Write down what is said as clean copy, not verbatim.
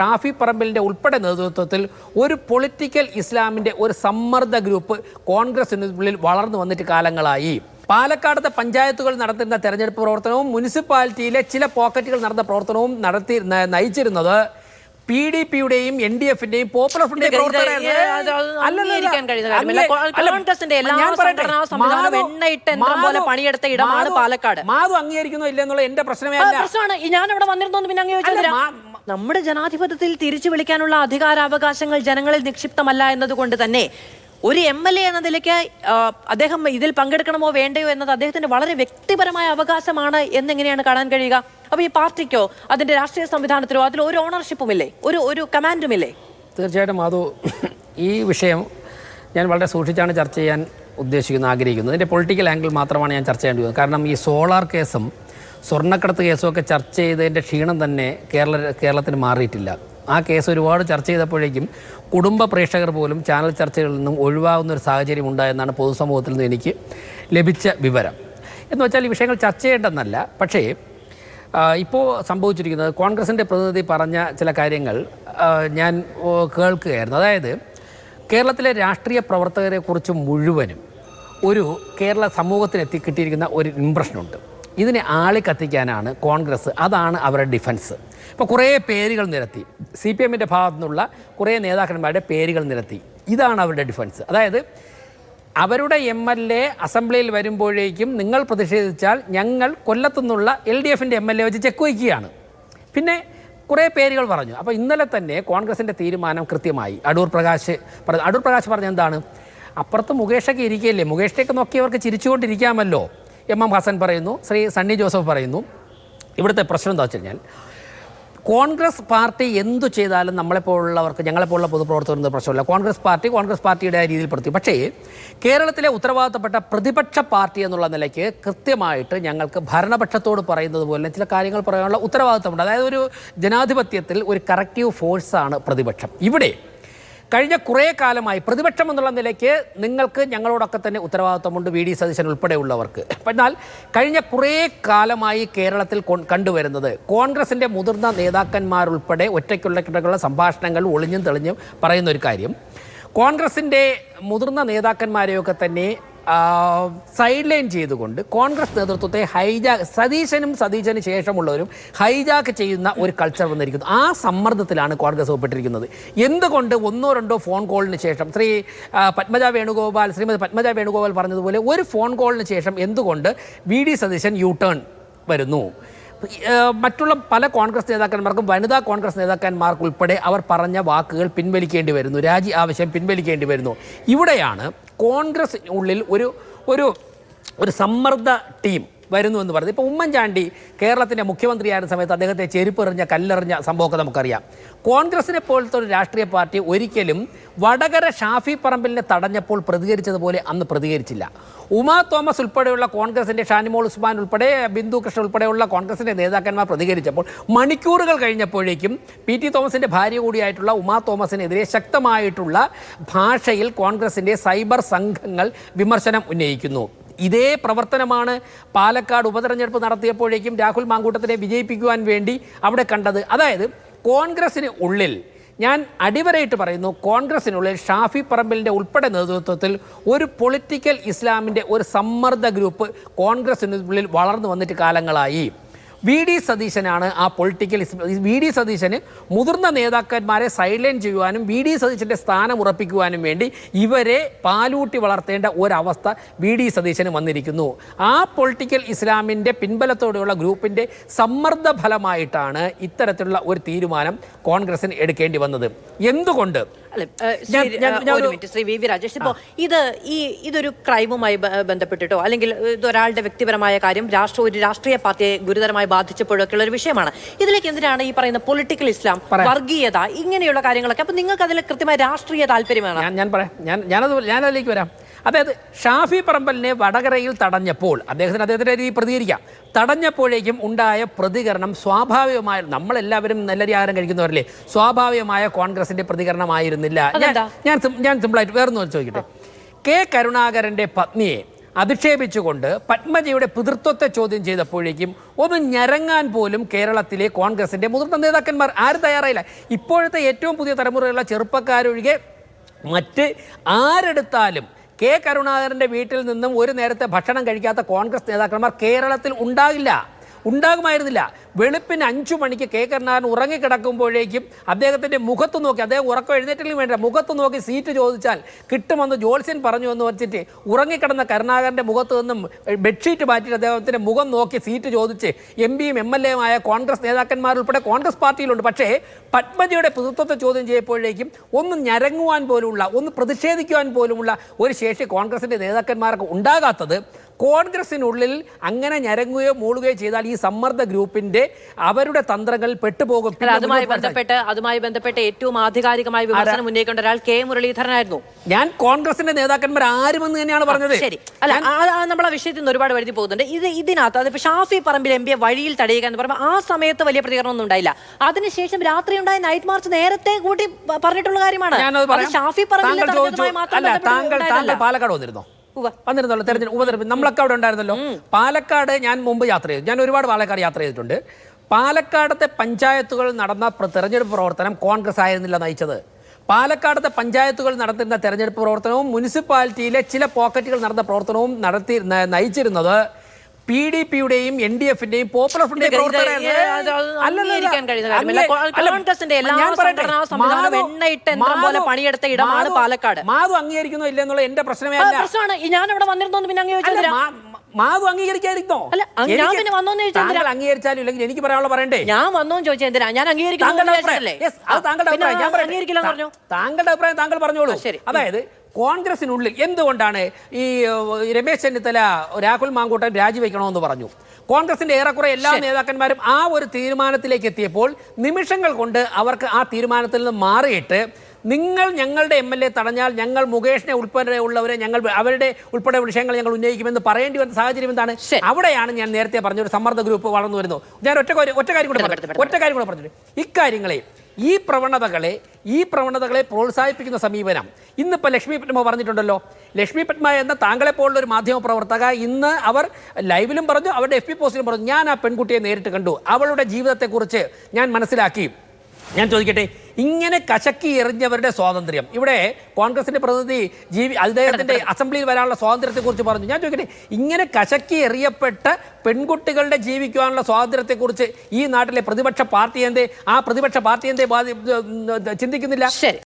ഷാഫി പറമ്പിലിൻ്റെ ഉൾപ്പെടെ നേതൃത്വത്തിൽ ഒരു പൊളിറ്റിക്കൽ ഇസ്ലാമിൻ്റെ ഒരു സമ്മർദ്ദ ഗ്രൂപ്പ് കോൺഗ്രസിനുള്ളിൽ വളർന്നു വന്നിട്ട് കാലങ്ങളായി. പാലക്കാടത്തെ പഞ്ചായത്തുകൾ നടത്തുന്ന തെരഞ്ഞെടുപ്പ് പ്രവർത്തനവും മുനിസിപ്പാലിറ്റിയിലെ ചില പോക്കറ്റുകൾ നടന്ന പ്രവർത്തനവും നയിച്ചിരുന്നത് PDPയുടെയും NDFന്റെയും പോപ്പുലർ ഫ്രണ്ടിന്റെയും മാധു അംഗീകരിക്കുന്നോ ഇല്ലെന്നുള്ള എന്റെ പ്രശ്നമേ പ്രശ്നമാണ്. ഞാനിവിടെ വന്നിരുന്നു പിന്നെ നമ്മുടെ ജനാധിപത്യത്തിൽ തിരിച്ചു വിളിക്കാനുള്ള അധികാരാവകാശങ്ങൾ ജനങ്ങളിൽ നിക്ഷിപ്തമല്ല എന്നതുകൊണ്ട് തന്നെ ഒരു MLA എന്ന നിലയ്ക്ക് അദ്ദേഹം ഇതിൽ പങ്കെടുക്കണമോ വേണ്ടയോ എന്നത് അദ്ദേഹത്തിന്റെ വളരെ വ്യക്തിപരമായ അവകാശമാണ് എന്നെങ്ങനെയാണ് കാണാൻ കഴിയുക? അപ്പൊ ഈ പാർട്ടിക്കോ അതിന്റെ രാഷ്ട്രീയ സംവിധാനത്തിലോ അതിൽ ഒരു ഓണർഷിപ്പുമില്ലേ, ഒരു കമാൻഡുമില്ലേ? തീർച്ചയായിട്ടും അത് ഈ വിഷയം ഞാൻ വളരെ സൂക്ഷിച്ചാണ് ചർച്ച ചെയ്യാൻ ആഗ്രഹിക്കുന്നത്. ഇതിൻ്റെ പൊളിറ്റിക്കൽ ആംഗിൾ മാത്രമാണ് ഞാൻ ചർച്ച ചെയ്യേണ്ടി വരുന്നത്. കാരണം ഈ സോളാർ കേസും സ്വർണ്ണക്കടത്ത് കേസും ഒക്കെ ചർച്ച ചെയ്തതിൻ്റെ ക്ഷീണം തന്നെ കേരളത്തിന് മാറിയിട്ടില്ല. ആ കേസ് ഒരുപാട് ചർച്ച ചെയ്തപ്പോഴേക്കും കുടുംബ പ്രേക്ഷകർ പോലും ചാനൽ ചർച്ചകളിൽ നിന്നും ഒഴിവാകുന്ന ഒരു സാഹചര്യം ഉണ്ടായെന്നാണ് പൊതുസമൂഹത്തിൽ നിന്ന് എനിക്ക് ലഭിച്ച വിവരം. എന്ന് വെച്ചാൽ ഈ വിഷയങ്ങൾ ചർച്ച ചെയ്യേണ്ടെന്നല്ല, പക്ഷേ ഇപ്പോൾ സംഭവിച്ചിരിക്കുന്നത് കോൺഗ്രസിൻ്റെ പ്രതിനിധി പറഞ്ഞ ചില കാര്യങ്ങൾ ഞാൻ കേൾക്കുകയായിരുന്നു. അതായത് കേരളത്തിലെ രാഷ്ട്രീയ പ്രവർത്തകരെക്കുറിച്ച് മുഴുവനും ഒരു കേരള സമൂഹത്തിന് കിട്ടിയിരിക്കുന്ന ഒരു ഇംപ്രഷനുണ്ട്. ഇതിനെ ആളിക്കത്തിക്കാനാണ് കോൺഗ്രസ്, അതാണ് അവരുടെ ഡിഫൻസ്. ഇപ്പോൾ കുറേ പേരുകൾ നിരത്തി, CPMൻ്റെ ഭാഗത്തു നിന്നുള്ള കുറേ നേതാക്കന്മാരുടെ പേരുകൾ നിരത്തി. ഇതാണ് അവരുടെ ഡിഫൻസ്. അതായത് അവരുടെ MLA അസംബ്ലിയിൽ വരുമ്പോഴേക്കും നിങ്ങൾ പ്രതിഷേധിച്ചാൽ ഞങ്ങൾ കൊല്ലത്തുനിന്നുള്ള LDFൻ്റെ MLA വെച്ച് ചെക്ക് വയ്ക്കുകയാണ്. പിന്നെ കുറേ പേരുകൾ പറഞ്ഞു. അപ്പോൾ ഇന്നലെ തന്നെ കോൺഗ്രസിൻ്റെ തീരുമാനം കൃത്യമായി. അടൂർ പ്രകാശ് പറഞ്ഞ എന്താണ്, അപ്പുറത്ത് മുകേഷൊക്കെ ഇരിക്കുകയല്ലേ, മുകേഷിനെയൊക്കെ നോക്കി അവർക്ക് ചിരിച്ചുകൊണ്ടിരിക്കാമല്ലോ. MM ഹസൻ പറയുന്നു, ശ്രീ സണ്ണി ജോസഫ് പറയുന്നു. ഇവിടുത്തെ പ്രശ്നം എന്താ വെച്ച് കഴിഞ്ഞാൽ കോൺഗ്രസ് പാർട്ടി എന്തു ചെയ്താലും ഞങ്ങളെപ്പോലുള്ള പൊതുപ്രവർത്തകർക്ക് പ്രശ്നമില്ല. കോൺഗ്രസ് പാർട്ടിയുടെ രീതിയിൽ പ്രവർത്തിക്കും. പക്ഷേ കേരളത്തിലെ ഉത്തരവാദിത്തപ്പെട്ട പ്രതിപക്ഷ പാർട്ടി എന്നുള്ള നിലയ്ക്ക് കൃത്യമായിട്ട് ഞങ്ങൾക്ക് ഭരണപക്ഷത്തോട് പറയുന്നത് പോലെ ചില കാര്യങ്ങൾ പറയാനുള്ള ഉത്തരവാദിത്തമുണ്ട്. അതായത് ഒരു ജനാധിപത്യത്തിൽ ഒരു കറക്റ്റീവ് ഫോഴ്സാണ് പ്രതിപക്ഷം. ഇവിടെ കഴിഞ്ഞ കുറേ കാലമായി പ്രതിപക്ഷം എന്നുള്ള നിലയ്ക്ക് നിങ്ങൾക്ക് ഞങ്ങളോടൊക്കെ തന്നെ ഉത്തരവാദിത്വമുണ്ട്, VD സതീശൻ ഉൾപ്പെടെയുള്ളവർക്ക്. എന്നാൽ കഴിഞ്ഞ കുറേ കാലമായി കേരളത്തിൽ കണ്ടുവരുന്നത് കോൺഗ്രസിൻ്റെ മുതിർന്ന നേതാക്കന്മാരുൾപ്പെടെ ഒറ്റയ്ക്കുള്ള സംഭാഷണങ്ങൾ ഒളിഞ്ഞും തെളിഞ്ഞും പറയുന്ന ഒരു കാര്യം, കോൺഗ്രസിൻ്റെ മുതിർന്ന നേതാക്കന്മാരെയൊക്കെ തന്നെ സൈഡ് ലൈൻ ചെയ്തുകൊണ്ട് കോൺഗ്രസ് നേതൃത്വത്തെ സതീശന് ശേഷമുള്ളവരും ഹൈജാക്ക് ചെയ്യുന്ന ഒരു കൾച്ചർ വന്നിരിക്കുന്നു. ആ സമ്മർദ്ദത്തിലാണ് കോൺഗ്രസ് ഉൾപ്പെട്ടിരിക്കുന്നത്. എന്തുകൊണ്ട് ഒന്നോ രണ്ടോ ഫോൺ കോളിന് ശേഷം ശ്രീമതി പത്മജ വേണുഗോപാൽ പറഞ്ഞതുപോലെ ഒരു ഫോൺ കോളിന് ശേഷം എന്തുകൊണ്ട് VD സതീശൻ U-ടേൺ വരുന്നു? മറ്റുള്ള പല കോൺഗ്രസ് നേതാക്കന്മാർക്കും വനിതാ കോൺഗ്രസ് നേതാക്കന്മാർക്ക് ഉൾപ്പെടെ അവർ പറഞ്ഞ വാക്കുകൾ പിൻവലിക്കേണ്ടി വരുന്നു, രാജി ആവശ്യം പിൻവലിക്കേണ്ടി വരുന്നു. ഇവിടെയാണ് കോൺഗ്രസ് ഉള്ളിൽ ഒരു സമ്മർദ്ദ ടീം വരുന്നു എന്ന് പറയുന്നത്. ഇപ്പോൾ ഉമ്മൻചാണ്ടി കേരളത്തിൻ്റെ മുഖ്യമന്ത്രിയായിരുന്ന സമയത്ത് അദ്ദേഹത്തെ ചെരുപ്പെറിഞ്ഞ കല്ലെറിഞ്ഞ സംഭവമൊക്കെ നമുക്കറിയാം. കോൺഗ്രസിനെ പോലത്തെ ഒരു രാഷ്ട്രീയ പാർട്ടി ഒരിക്കലും വടകര ഷാഫി പറമ്പിലിനെ തടഞ്ഞപ്പോൾ പ്രതികരിച്ചതുപോലെ അന്ന് പ്രതികരിച്ചില്ല. ഉമാ തോമസ് ഉൾപ്പെടെയുള്ള കോൺഗ്രസിൻ്റെ ഷാനിമോൾ ഉസ്മാൻ ഉൾപ്പെടെ ബിന്ദു കൃഷ്ണ ഉൾപ്പെടെയുള്ള കോൺഗ്രസിൻ്റെ നേതാക്കന്മാർ പ്രതികരിച്ചപ്പോൾ മണിക്കൂറുകൾ കഴിഞ്ഞപ്പോഴേക്കും PT തോമസിൻ്റെ ഭാര്യ കൂടിയായിട്ടുള്ള ഉമാ തോമസിനെതിരെ ശക്തമായിട്ടുള്ള ഭാഷയിൽ കോൺഗ്രസിൻ്റെ സൈബർ സംഘങ്ങൾ വിമർശനം ഉന്നയിക്കുന്നു. ഇതേ പ്രവർത്തനമാണ് പാലക്കാട് ഉപതെരഞ്ഞെടുപ്പ് നടത്തിയപ്പോഴേക്കും രാഹുൽ മാങ്കൂട്ടത്തിനെ വിജയിപ്പിക്കുവാൻ വേണ്ടി അവിടെ കണ്ടത്. അതായത് കോൺഗ്രസിന് ഉള്ളിൽ, ഞാൻ അടിവരയിട്ട് പറയുന്നു, കോൺഗ്രസിനുള്ളിൽ ഷാഫി പറമ്പിലിൻ്റെ ഉൾപ്പെടെ നേതൃത്വത്തിൽ ഒരു പൊളിറ്റിക്കൽ ഇസ്ലാമിൻ്റെ ഒരു സമ്മർദ്ദ ഗ്രൂപ്പ് കോൺഗ്രസിനുള്ളിൽ വളർന്നു വന്നിട്ട് കാലങ്ങളായി. VD സതീശനാണ് ആ പൊളിറ്റിക്കൽ VD സതീശന് മുതിർന്ന നേതാക്കന്മാരെ സൈഡ് ലൈൻ ചെയ്യുവാനും VD സതീശൻ്റെ സ്ഥാനം ഉറപ്പിക്കുവാനും വേണ്ടി ഇവരെ പാലൂട്ടി വളർത്തേണ്ട ഒരവസ്ഥ VD സതീശന് വന്നിരിക്കുന്നു. ആ പൊളിറ്റിക്കൽ ഇസ്ലാമിൻ്റെ പിൻബലത്തോടെയുള്ള ഗ്രൂപ്പിൻ്റെ സമ്മർദ്ദ ഫലമായിട്ടാണ് ഇത്തരത്തിലുള്ള ഒരു തീരുമാനം കോൺഗ്രസിന് എടുക്കേണ്ടി വന്നത്. എന്തുകൊണ്ട്? ശ്രീ VV രാജേഷ്, ഇപ്പോൾ ഇതൊരു ക്രൈമുമായി ബന്ധപ്പെട്ടിട്ടോ അല്ലെങ്കിൽ ഇതൊരാളുടെ വ്യക്തിപരമായ കാര്യം ഒരു രാഷ്ട്രീയ പാർട്ടിയെ ഗുരുതരമായി ബാധിച്ചപ്പോഴൊക്കെയുള്ള ഒരു വിഷയമാണ്. ഇതിലേക്ക് എന്തിനാണ് ഈ പറയുന്ന പൊളിറ്റിക്കൽ ഇസ്ലാം, വർഗീയത, ഇങ്ങനെയുള്ള കാര്യങ്ങളൊക്കെ? അപ്പൊ നിങ്ങൾക്ക് അതിൽ കൃത്യമായ രാഷ്ട്രീയ താല്പര്യമാണ്? ഞാനതിലേക്ക് വരാം. അതായത് ഷാഫി പറമ്പലിനെ വടകരയിൽ തടഞ്ഞപ്പോൾ അദ്ദേഹത്തിൻ്റെ രീതി പ്രതികരിക്കാം. തടഞ്ഞപ്പോഴേക്കും ഉണ്ടായ പ്രതികരണം സ്വാഭാവികമായ, നമ്മളെല്ലാവരും നെല്ലരി ആഹാരം കഴിക്കുന്നവരല്ലേ, സ്വാഭാവികമായ കോൺഗ്രസിൻ്റെ പ്രതികരണമായിരുന്നില്ല. ഞാൻ സിമ്പിളായിട്ട് വേറൊന്നും ചോദിക്കട്ടെ. കരുണാകരൻ്റെ പത്നിയെ അധിക്ഷേപിച്ചുകൊണ്ട് പത്മജയുടെ പിതൃത്വത്തെ ചോദ്യം ചെയ്തപ്പോഴേക്കും ഒന്ന് ഞരങ്ങാൻ പോലും കേരളത്തിലെ കോൺഗ്രസിൻ്റെ മുതിർന്ന നേതാക്കന്മാർ ആരും തയ്യാറായില്ല. ഇപ്പോഴത്തെ ഏറ്റവും പുതിയ തലമുറയുള്ള ചെറുപ്പക്കാരൊഴികെ മറ്റ് ആരെടുത്താലും കെ കരുണാകരൻ്റെ വീട്ടിൽ നിന്നും ഒരു നേരത്തെ ഭക്ഷണം കഴിക്കാത്ത കോൺഗ്രസ് നേതാക്കന്മാർ കേരളത്തിൽ ഉണ്ടാകുമായിരുന്നില്ല. വെളുപ്പിന് 5 മണിക്ക് കെ കരുണാകരൻ ഉറങ്ങിക്കിടക്കുമ്പോഴേക്കും അദ്ദേഹത്തിൻ്റെ മുഖത്ത് നോക്കി, അദ്ദേഹം ഉറക്കം എഴുന്നേറ്റില്ലെങ്കിൽ വേണ്ട, മുഖത്ത് നോക്കി സീറ്റ് ചോദിച്ചാൽ കിട്ടുമെന്ന് ജോത്സ്യൻ പറഞ്ഞു എന്ന് വെച്ചിട്ട് ഉറങ്ങിക്കിടന്ന കരുണാകരൻ്റെ മുഖത്ത് നിന്നും ബെഡ്ഷീറ്റ് മാറ്റിയിട്ട് അദ്ദേഹത്തിൻ്റെ മുഖം നോക്കി സീറ്റ് ചോദിച്ച് എംപിയും MLA യുമായ കോൺഗ്രസ് നേതാക്കന്മാരുൾപ്പെടെ കോൺഗ്രസ് പാർട്ടിയിലുണ്ട്. പക്ഷേ പത്മജയുടെ പിതൃത്വത്തെ ചോദ്യം ചെയ്യുമ്പോഴേക്കും ഒന്ന് ഞരങ്ങുവാൻ പോലുമുള്ള, ഒന്ന് പ്രതിഷേധിക്കുവാൻ പോലുമുള്ള ഒരു ശേഷി കോൺഗ്രസിൻ്റെ നേതാക്കന്മാർക്ക് ഉണ്ടാകാത്തത് കോൺഗ്രസിനുള്ളിൽ അങ്ങനെ ഞരങ്ങുകയോ മൂളുകയോ ചെയ്താൽ ഈ സമ്മർദ്ദ ഗ്രൂപ്പിന്റെ അവരുടെ തന്ത്രങ്ങൾ പെട്ടുപോകും. അതുമായി ബന്ധപ്പെട്ട് ഏറ്റവും ആധികാരികമായി വിമർശനം ഉന്നയിക്കേണ്ട ഒരാൾ കെ മുരളീധരനായിരുന്നു. ഞാൻ കോൺഗ്രസിന്റെ നേതാക്കന്മാർ ആരുമെന്ന് തന്നെയാണ് പറഞ്ഞത്. ശരി, അല്ല നമ്മളെ വിഷയത്തിൽ നിന്ന് ഒരുപാട് വഴുതി പോകുന്നുണ്ട്. ഇതിനകത്ത് അതിപ്പോ ഷാഫി പറമ്പിൽ MPയെ വഴിയിൽ തടയുക എന്ന് പറയുമ്പോൾ ആ സമയത്ത് വലിയ പ്രതികരണമൊന്നും ഉണ്ടായില്ല. അതിനുശേഷം രാത്രി ഉണ്ടായ നൈറ്റ് മാർച്ച് നേരത്തെ കൂട്ടി പറഞ്ഞിട്ടുള്ള കാര്യമാണ്. ഷാഫി പറമ്പിൽ താങ്കൾ പാലക്കാട് വന്നിരുന്നല്ലോ ഉപതെരഞ്ഞെടുപ്പ്, നമ്മളൊക്കെ അവിടെ ഉണ്ടായിരുന്നല്ലോ. പാലക്കാട് ഞാൻ മുമ്പ് യാത്ര ചെയ്തു, ഞാൻ ഒരുപാട് പാലക്കാട് യാത്ര ചെയ്തിട്ടുണ്ട്. പാലക്കാടത്തെ പഞ്ചായത്തുകൾ നടന്ന തെരഞ്ഞെടുപ്പ് പ്രവർത്തനം കോൺഗ്രസ് ആയിരുന്നില്ല നയിച്ചത്. പാലക്കാടത്തെ പഞ്ചായത്തുകൾ നടത്തുന്ന തെരഞ്ഞെടുപ്പ് പ്രവർത്തനവും മുനിസിപ്പാലിറ്റിയിലെ ചില പോക്കറ്റുകൾ നടന്ന പ്രവർത്തനവും നയിച്ചിരുന്നത് PDPയുടെയും NDFന്റെയും പോപ്പുലർ ഫ്രണ്ടിന്റെയും മാധു അംഗീകരിക്കുന്നോ ഇല്ലെന്നുള്ള എന്റെ പ്രശ്നമേ അല്ല. മാധു അംഗീകരിക്കാതിരിക്കണോ? താങ്കൾ അംഗീകരിച്ചാലും ഇല്ലെങ്കിൽ എനിക്ക് പറയാനുള്ള പറയണ്ടേ? ഞാൻ വന്നോന്ന് ചോദിച്ചാൽ എന്തിനാ ഞാൻ താങ്കളുടെ അഭിപ്രായം താങ്കൾ പറഞ്ഞോളൂ. അതായത് കോൺഗ്രസിനുള്ളിൽ എന്തുകൊണ്ടാണ് ഈ രമേശ് ചെന്നിത്തല രാഹുൽ മാങ്കൂട്ടൻ രാജിവെക്കണമെന്ന് പറഞ്ഞു? കോൺഗ്രസിന്റെ ഏറെക്കുറെ എല്ലാ നേതാക്കന്മാരും ആ ഒരു തീരുമാനത്തിലേക്ക് എത്തിയപ്പോൾ നിമിഷങ്ങൾ കൊണ്ട് അവർക്ക് ആ തീരുമാനത്തിൽ നിന്ന് മാറിയിട്ട് നിങ്ങൾ ഞങ്ങളുടെ MLA തടഞ്ഞാൽ ഞങ്ങൾ മുകേഷിനെ ഉൾപ്പെടെ ഉള്ളവരെ ഞങ്ങൾ അവരുടെ ഉൾപ്പെടെ വിഷയങ്ങൾ ഞങ്ങൾ ഉന്നയിക്കുമെന്ന് പറയേണ്ടി വന്ന സാഹചര്യം എന്താണ്? അവിടെയാണ് ഞാൻ നേരത്തെ പറഞ്ഞ ഒരു സമ്മർദ്ദ ഗ്രൂപ്പ് വളർന്നു വരുന്നത്. ഞാൻ ഒറ്റ കാര്യം കൂടെ പറഞ്ഞിട്ട് ഇക്കാര്യങ്ങളെ ഈ പ്രവണതകളെ പ്രോത്സാഹിപ്പിക്കുന്ന സമീപനം ഇന്നിപ്പോൾ ലക്ഷ്മി പത്മ പറഞ്ഞിട്ടുണ്ടല്ലോ. ലക്ഷ്മി പത്മ എന്ന താങ്കളെപ്പോലുള്ള ഒരു മാധ്യമ പ്രവർത്തക ഇന്ന് അവർ ലൈവിലും പറഞ്ഞു, അവരുടെ FB പോസ്റ്റിലും പറഞ്ഞു, ഞാൻ ആ പെൺകുട്ടിയെ നേരിട്ട് കണ്ടു, അവളുടെ ജീവിതത്തെക്കുറിച്ച് ഞാൻ മനസ്സിലാക്കി. ഞാൻ ചോദിക്കട്ടെ, ഇങ്ങനെ കശക്കി എറിഞ്ഞവരുടെ സ്വാതന്ത്ര്യം, ഇവിടെ കോൺഗ്രസിന്റെ പ്രതിനിധി അദ്ദേഹത്തിന്റെ അസംബ്ലിയിൽ വരാനുള്ള സ്വാതന്ത്ര്യത്തെക്കുറിച്ച് പറഞ്ഞു. ഞാൻ ചോദിക്കട്ടെ, ഇങ്ങനെ കശക്കി എറിയപ്പെട്ട പെൺകുട്ടികളുടെ ജീവിക്കുവാനുള്ള സ്വാതന്ത്ര്യത്തെക്കുറിച്ച് ഈ നാട്ടിലെ പ്രതിപക്ഷ പാർട്ടി എന്തേ ചിന്തിക്കുന്നില്ല?